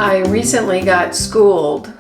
I recently got schooled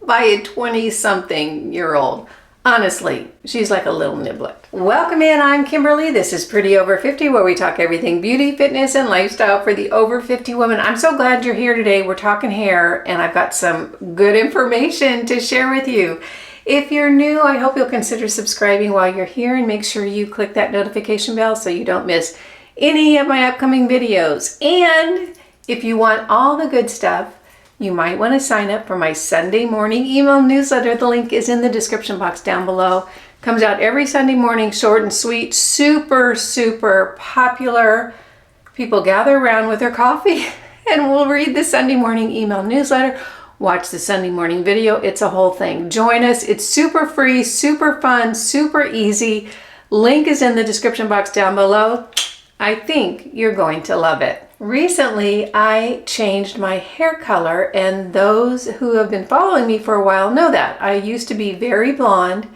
by a 20-something-year-old. Honestly, she's like a little Nebulyft. Welcome in, I'm Kimberly. This is Pretty Over 50, where we talk everything beauty, fitness, and lifestyle for the over 50 woman. I'm so glad you're here today. We're talking hair, and I've got some good information to share with you. If you're new, I hope you'll consider subscribing while you're here, and make sure you click that notification bell so you don't miss any of my upcoming videos. And if you want all the good stuff, you might want to sign up for my Sunday morning email newsletter. The link is in the description box down below. Comes out every Sunday morning, short and sweet, super, super popular. People gather around with their coffee and we'll read the Sunday morning email newsletter, watch the Sunday morning video. It's a whole thing. Join us. It's super free, super fun, super easy. Link is in the description box down below. I think you're going to love it. Recently, I changed my hair color, and those who have been following me for a while know that. I used to be very blonde.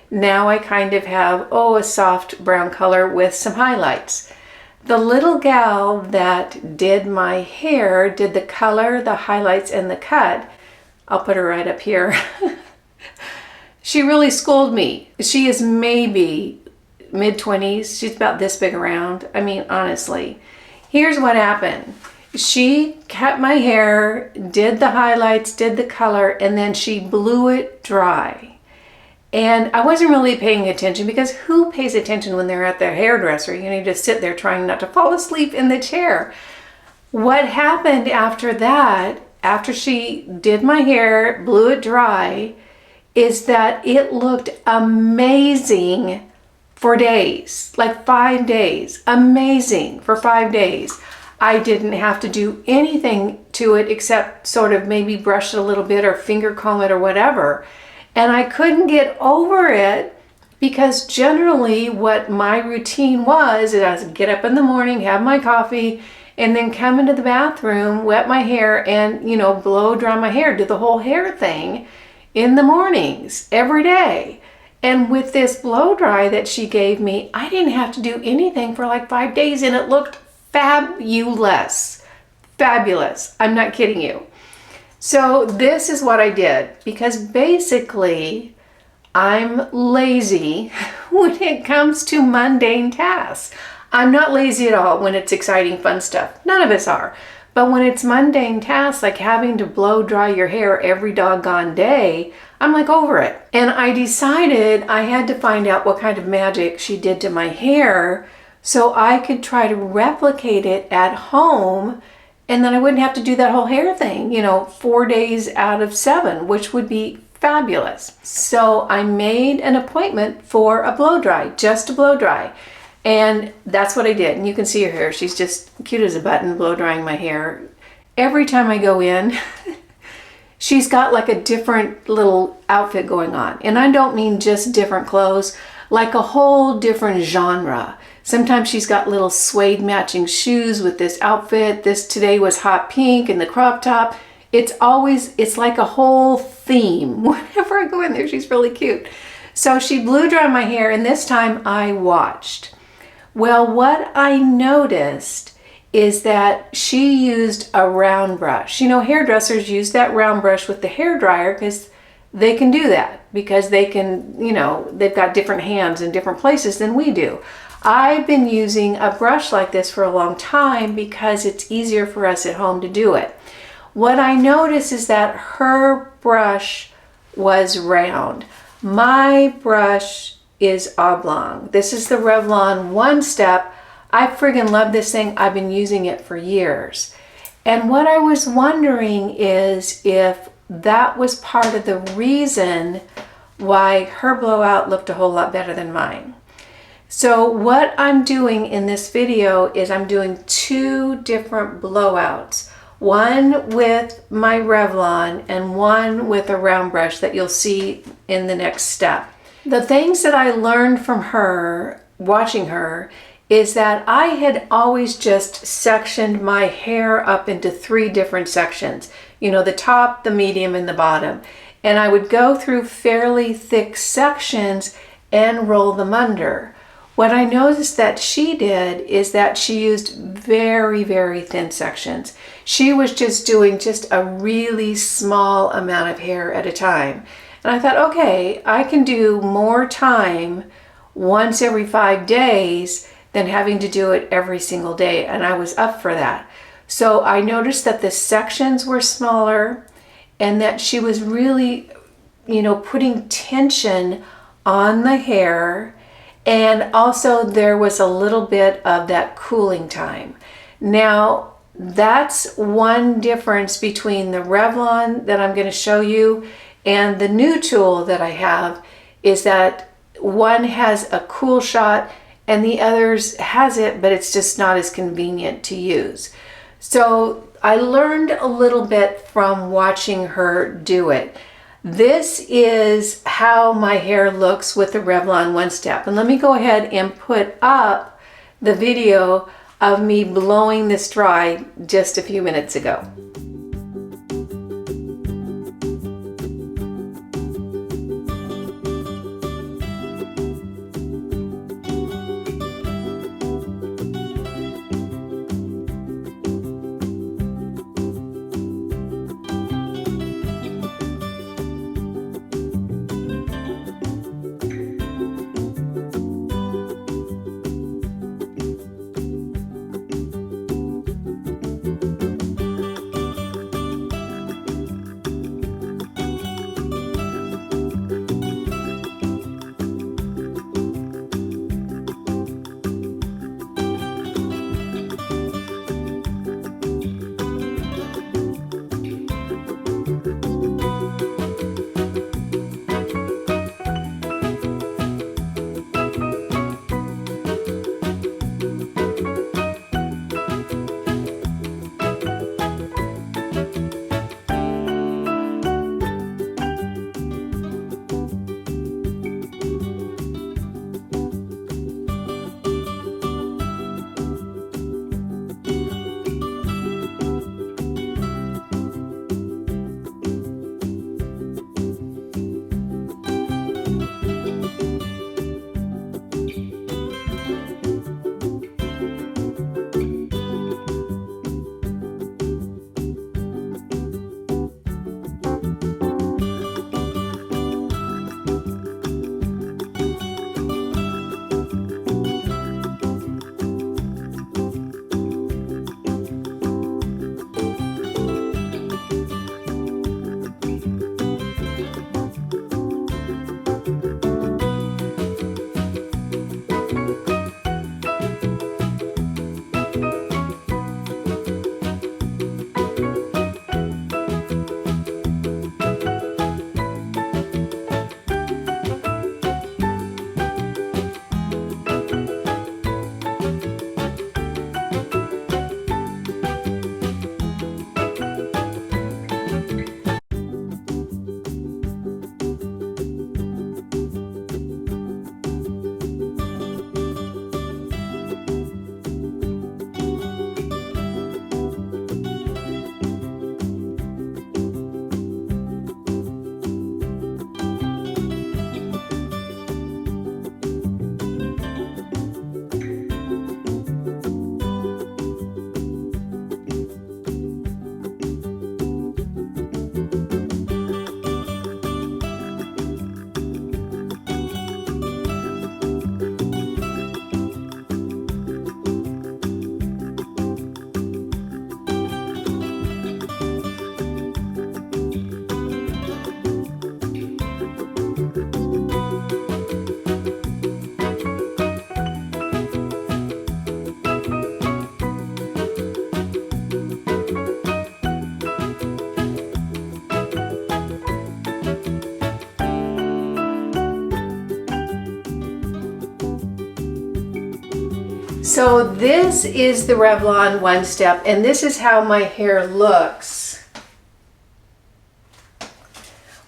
Now I kind of have, a soft brown color with some highlights. The little gal that did my hair, did the color, the highlights, and the cut. I'll put her right up here. She really schooled me. She is maybe mid-20s. She's about this big around. I mean, honestly. Here's what happened. She cut my hair, did the highlights, did the color, and then she blew it dry. And I wasn't really paying attention, because who pays attention when they're at their hairdresser? You know, you just sit there trying not to fall asleep in the chair. What happened after that, after she did my hair, blew it dry, is that it looked amazing for days, like 5 days. Amazing for 5 days. I didn't have to do anything to it except sort of maybe brush it a little bit or finger comb it or whatever. And I couldn't get over it, because generally what my routine was is I would get up in the morning, have my coffee, and then come into the bathroom, wet my hair, and blow dry my hair, do the whole hair thing in the mornings every day. And with this blow dry that she gave me, I didn't have to do anything for like 5 days, and it looked fabulous. Fabulous. I'm not kidding you. So this is what I did, because basically I'm lazy when it comes to mundane tasks. I'm not lazy at all when it's exciting, fun stuff. None of us are. But when it's mundane tasks, like having to blow dry your hair every doggone day, I'm like over it. And I decided I had to find out what kind of magic she did to my hair so I could try to replicate it at home, and then I wouldn't have to do that whole hair thing, 4 days out of 7, which would be fabulous. So I made an appointment for a blow dry, just a blow dry. And that's what I did. And you can see her hair. She's just cute as a button, blow drying my hair. Every time I go in, she's got like a different little outfit going on. And I don't mean just different clothes, like a whole different genre. Sometimes she's got little suede matching shoes with this outfit. This today was hot pink and the crop top. It's like a whole theme. Whenever I go in there, she's really cute. So she blew dry my hair, and this time I watched. Well, what I noticed is that she used a round brush. Hairdressers use that round brush with the hair dryer because they can do that, because they can, they've got different hands in different places than we do. I've been using a brush like this for a long time because it's easier for us at home to do it. What I noticed is that her brush was round. My brush is oblong. This is the Revlon One-Step. I friggin' love this thing. I've been using it for years. And what I was wondering is if that was part of the reason why her blowout looked a whole lot better than mine. So what I'm doing in this video is I'm doing 2 different blowouts. One with my Revlon and one with a round brush that you'll see in the next step. The things that I learned from her, watching her, is that I had always just sectioned my hair up into 3 different sections. The top, the medium, and the bottom. And I would go through fairly thick sections and roll them under. What I noticed that she did is that she used very, very thin sections. She was just doing just a really small amount of hair at a time. And I thought, okay, I can do more time once every 5 days than having to do it every single day. And I was up for that. So I noticed that the sections were smaller and that she was really, putting tension on the hair. And also there was a little bit of that cooling time. Now, that's one difference between the Revlon that I'm going to show you and the new tool that I have, is that one has a cool shot and the others has it, but it's just not as convenient to use. So I learned a little bit from watching her do it. This is how my hair looks with the Revlon One-Step. And let me go ahead and put up the video of me blowing this dry just a few minutes ago. So this is the Revlon One-Step, and this is how my hair looks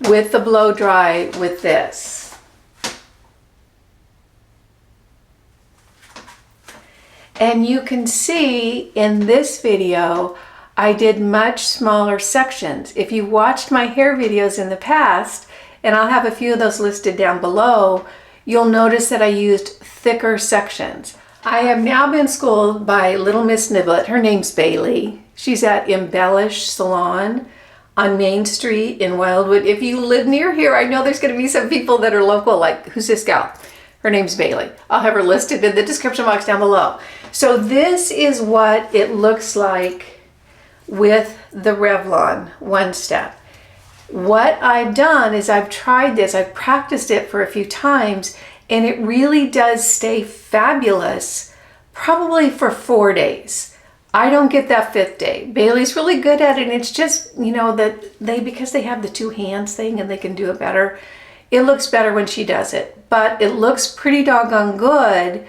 with the blow dry with this. And you can see in this video, I did much smaller sections. If you watched my hair videos in the past, and I'll have a few of those listed down below, you'll notice that I used thicker sections. I have now been schooled by little Miss Nebulyft. Her name's Bailey. She's at Embellish Salon on Main Street in Wildwood. If you live near here, I know there's going to be some people that are local, like, who's this gal? Her name's Bailey. I'll have her listed in the description box down below. So this is what it looks like with the Revlon One-Step. What I've done is I've tried this, I've practiced it for a few times, and it really does stay fabulous, probably for 4 days. I don't get that 5th day. Bailey's really good at it, and it's just, you know, that because they have the two hands thing and they can do it better, it looks better when she does it. But it looks pretty doggone good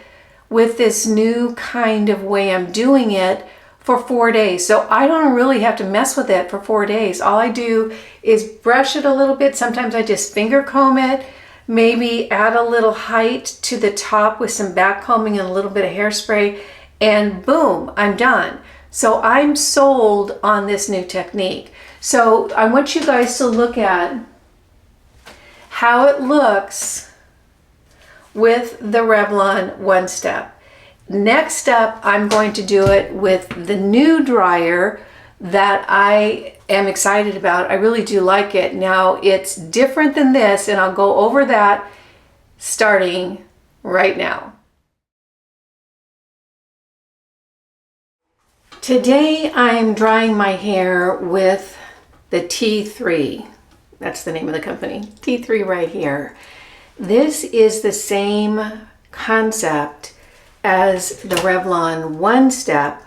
with this new kind of way I'm doing it for 4 days. So I don't really have to mess with it for 4 days. All I do is brush it a little bit. Sometimes I just finger comb it, maybe add a little height to the top with some back combing and a little bit of hairspray, and boom, I'm done. So I'm sold on this new technique. So I want you guys to look at how it looks with the Revlon One-Step. Next up, I'm going to do it with the new dryer that I am excited about. I really do like it. Now, it's different than this, and I'll go over that starting right now. Today, I'm drying my hair with the T3. That's the name of the company. T3 right here. This is the same concept as the Revlon One-Step.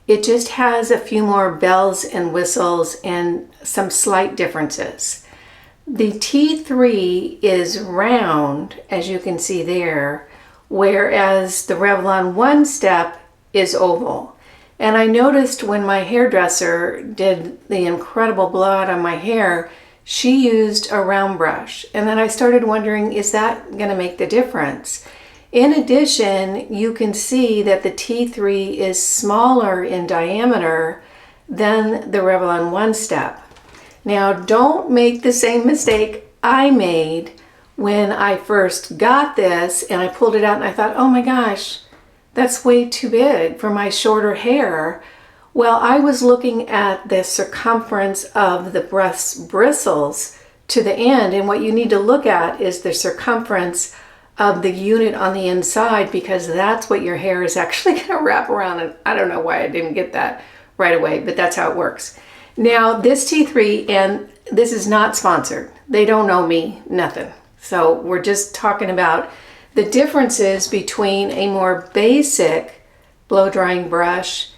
It just has a few more bells and whistles and some slight differences. The T3 is round, as you can see there, whereas the Revlon One-Step is oval. And I noticed when my hairdresser did the incredible blowout on my hair, she used a round brush. And then I started wondering, is that going to make the difference? In addition, you can see that the T3 is smaller in diameter than the Revlon One-Step. Now, don't make the same mistake I made when I first got this and I pulled it out and I thought, oh my gosh, that's way too big for my shorter hair. Well, I was looking at the circumference of the breast bristles to the end, and what you need to look at is the circumference of the unit on the inside, because that's what your hair is actually going to wrap around. And I don't know why I didn't get that right away, but that's how it works. Now, this T3, and this is not sponsored. They don't know me, nothing. So we're just talking about the differences between a more basic blow drying brush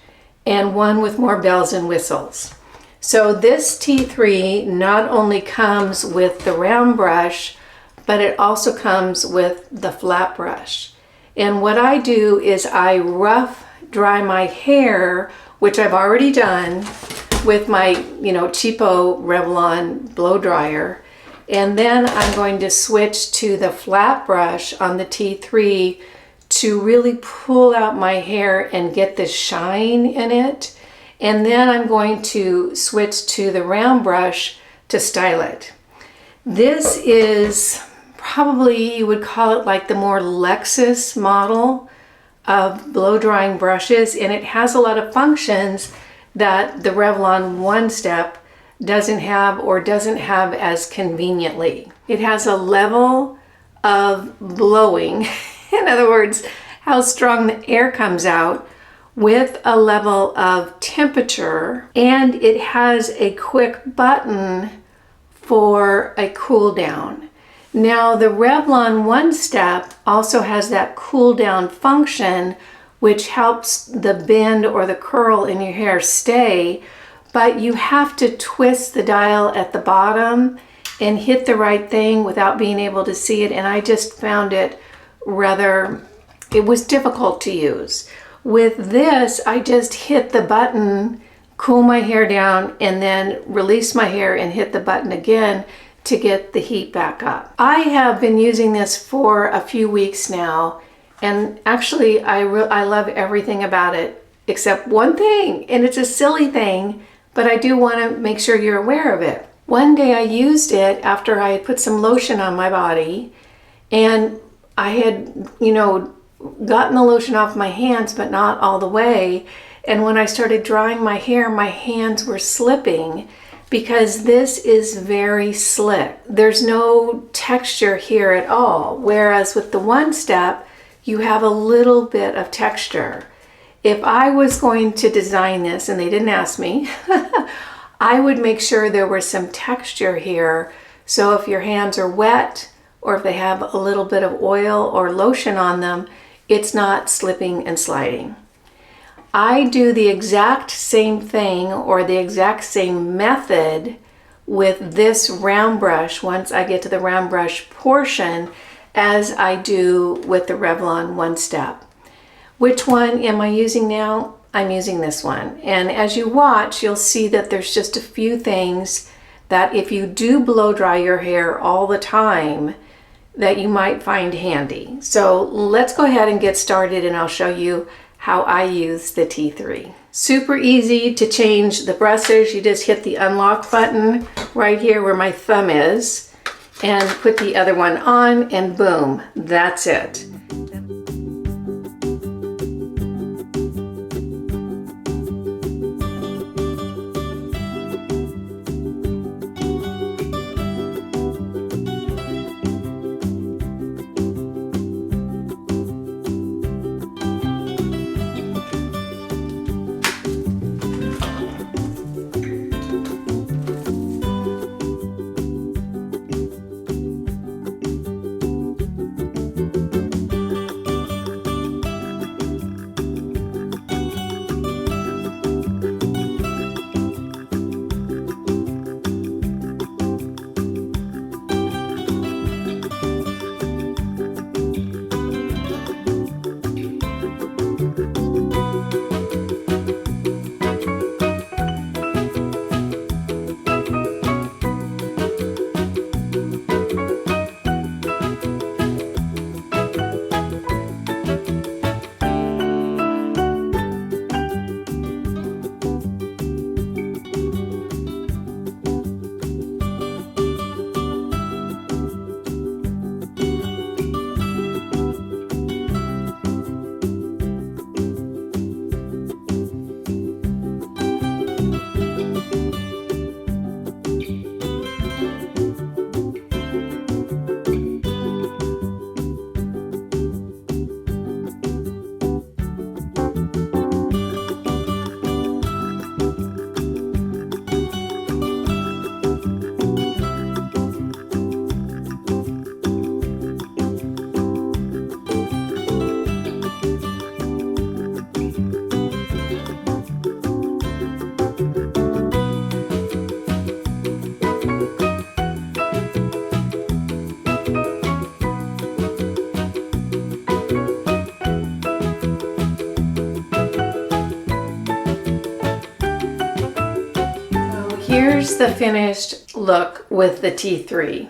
and one with more bells and whistles. So this T3 not only comes with the round brush, but it also comes with the flat brush. And what I do is I rough dry my hair, which I've already done with my, cheapo Revlon blow dryer. And then I'm going to switch to the flat brush on the T3 to really pull out my hair and get the shine in it. And then I'm going to switch to the round brush to style it. This is probably, you would call it like the more Lexus model of blow drying brushes, and it has a lot of functions that the Revlon One-Step doesn't have or doesn't have as conveniently. It has a level of blowing, in other words, how strong the air comes out, with a level of temperature, and it has a quick button for a cool down. Now, the Revlon One-Step also has that cool down function, which helps the bend or the curl in your hair stay, but you have to twist the dial at the bottom and hit the right thing without being able to see it, and I just found it it was difficult to use. With this, I just hit the button, cool my hair down, and then release my hair and hit the button again to get the heat back up. I have been using this for a few weeks now, and actually I love everything about it except one thing, and it's a silly thing, but I do want to make sure you're aware of it. One day I used it after I had put some lotion on my body, and I had, gotten the lotion off my hands, but not all the way. And when I started drying my hair, my hands were slipping because this is very slick. There's no texture here at all. Whereas with the One-Step, you have a little bit of texture. If I was going to design this, and they didn't ask me, I would make sure there was some texture here. So if your hands are wet, or if they have a little bit of oil or lotion on them, it's not slipping and sliding. I do the exact same thing or the exact same method with this round brush once I get to the round brush portion as I do with the Revlon One-Step. Which one am I using now? I'm using this one. And as you watch, you'll see that there's just a few things that if you do blow dry your hair all the time, that you might find handy. So let's go ahead and get started, and I'll show you how I use the T3. Super easy to change the brushes. You just hit the unlock button right here where my thumb is and put the other one on, and boom, that's it. Here's the finished look with the T3.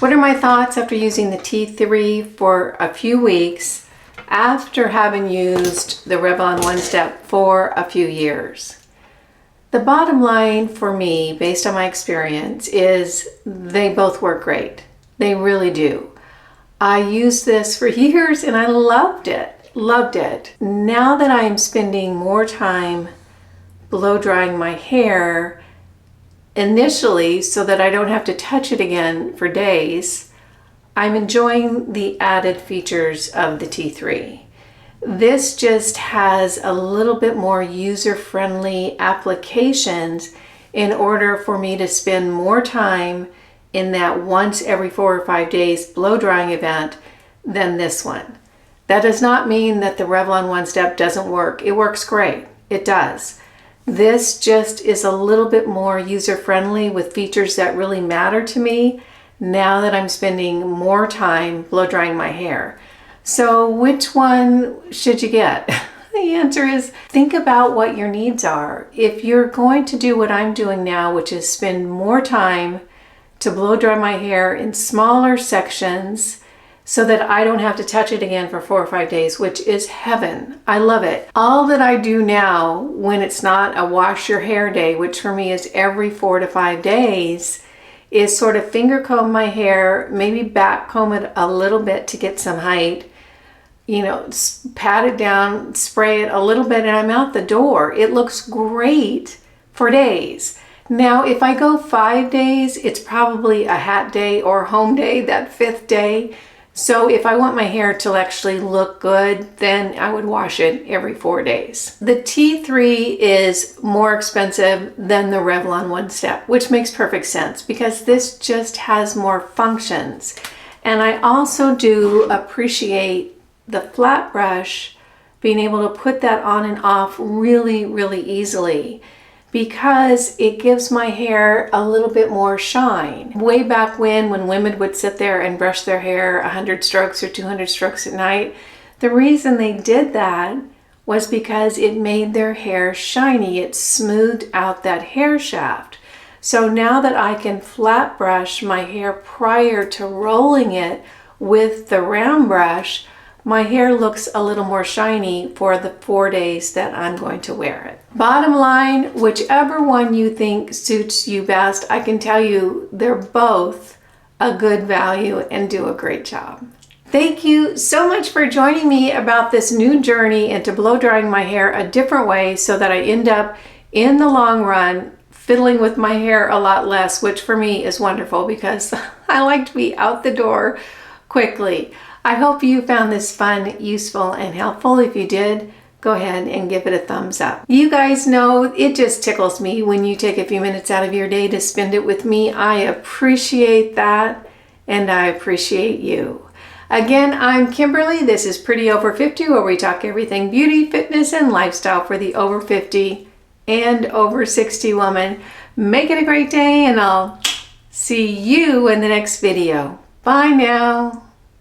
What are my thoughts after using the T3 for a few weeks after having used the Revlon One-Step for a few years? The bottom line for me, based on my experience, is they both work great. They really do. I used this for years and I loved it. Now that I'm spending more time blow drying my hair initially so that I don't have to touch it again for days, I'm enjoying the added features of the T3. This just has a little bit more user-friendly applications in order for me to spend more time in that once every 4 or 5 days blow drying event than this one. That does not mean that the Revlon One-Step doesn't work. It works great. It does. This just is a little bit more user-friendly with features that really matter to me now that I'm spending more time blow drying my hair. So which one should you get? The answer is think about what your needs are. If you're going to do what I'm doing now, which is spend more time to blow dry my hair in smaller sections so that I don't have to touch it again for 4 or 5 days, which is heaven. I love it. All that I do now when it's not a wash your hair day, which for me is every 4 to 5 days, is sort of finger comb my hair, maybe back comb it a little bit to get some height, you know, pat it down, spray it a little bit, and I'm out the door. It looks great for days. Now, if I go 5 days, it's probably a hat day or home day, that 5th day. So if I want my hair to actually look good, then I would wash it every 4 days. The T3 is more expensive than the Revlon One-Step, which makes perfect sense because this just has more functions. And I also do appreciate the flat brush, being able to put that on and off really, really easily, because it gives my hair a little bit more shine. Way back when women would sit there and brush their hair 100 strokes or 200 strokes at night, the reason they did that was because it made their hair shiny. It smoothed out that hair shaft. So now that I can flat brush my hair prior to rolling it with the round brush, my hair looks a little more shiny for the 4 days that I'm going to wear it. Bottom line, whichever one you think suits you best, I can tell you they're both a good value and do a great job. Thank you so much for joining me about this new journey into blow drying my hair a different way so that I end up in the long run fiddling with my hair a lot less, which for me is wonderful because I like to be out the door quickly. I hope you found this fun, useful, and helpful. If you did, go ahead and give it a thumbs up. You guys know it just tickles me when you take a few minutes out of your day to spend it with me. I appreciate that, and I appreciate you. Again, I'm Kimberly. This is Pretty Over 50, where we talk everything beauty, fitness, and lifestyle for the over 50 and over 60 woman. Make it a great day, and I'll see you in the next video. Bye now.